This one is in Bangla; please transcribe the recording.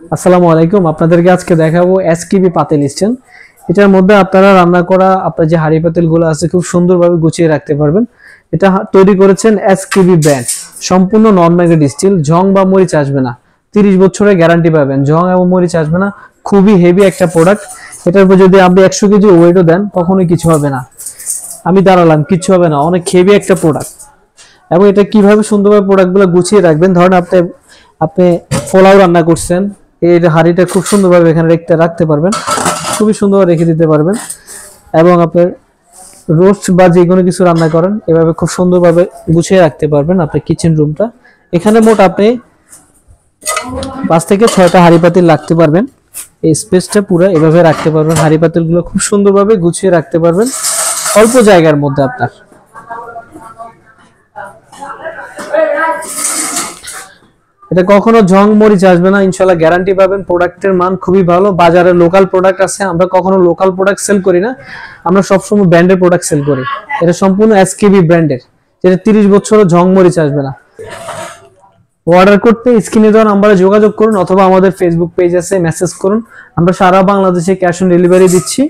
আসসালামু আলাইকুম। আপনাদেরকে আজকে দেখাবো এসকেবি পাতিল স্ট্যান্ড। এটার মধ্যে আপনারা রান্না করা আপনার যে হাঁড়ি পাতিলগুলো আছে খুব সুন্দরভাবে গুছিয়ে রাখতে পারবেন। এটা তৈরি করেছেন এসকেবি ব্র্যান্ড। সম্পূর্ণ নন ম্যাগনেট স্টিল, জং বা মরিচ আসবে না। 30 বছরের গ্যারান্টি পাবেন, জং এবং মরিচ আসবে না। খুবই হেভি একটা প্রোডাক্ট। এটার উপর যদি আপনি 100 কেজি ওয়েটও দেন কখনোই কিছু হবে না। আমি দাঁড়ালাম, কিছু হবে না। অনেক হেভি একটা প্রোডাক্ট। এবং এটা কিভাবে সুন্দরভাবে প্রোডাক্টগুলো গুছিয়ে রাখবেন, ধরেন আপনি আপনি পোলাও রান্না করছেন, এই হাঁড়িটা খুব সুন্দরভাবে এখানে রাখতে পারবেন, খুবই সুন্দরভাবে রেখে দিতে পারবেন। এবং আপনার রোস্ট বা যে কোনো কিছু রান্না করেন এভাবে খুব সুন্দরভাবে গুছিয়ে রাখতে পারবেন আপনার কিচেন রুমটা। এখানে মোট আপনি 5 থেকে 6টা হাঁড়ি পাতিল রাখতে পারবেন। এই স্পেসটা পুরো এভাবে রাখতে পারবেন, হাঁড়ি পাতিলগুলো খুব সুন্দরভাবে গুছিয়ে রাখতে পারবেন অল্প জায়গার মধ্যে আপনার। এটা কখনো জং মরিচ আসবে না, ইনশাআল্লাহ গ্যারান্টি পাবেন। প্রোডাক্টের মান খুবই ভালো। বাজারে লোকাল প্রোডাক্ট আছে, আমরা কখনো লোকাল প্রোডাক্ট সেল করি না, আমরা সবসময় ব্র্যান্ডের প্রোডাক্ট সেল করি। এটা সম্পূর্ণ এসকেবি ব্র্যান্ডের, যেটা 30 বছরও জং মরিচ আসবে না। অর্ডার করতে স্ক্রিনে দেওয়া নাম্বারে যোগাযোগ করুন অথবা আমাদের ফেসবুক পেজ আছে, মেসেজ করুন। আমরা সারা বাংলাদেশে ক্যাশ অন ডেলিভারি দিচ্ছি।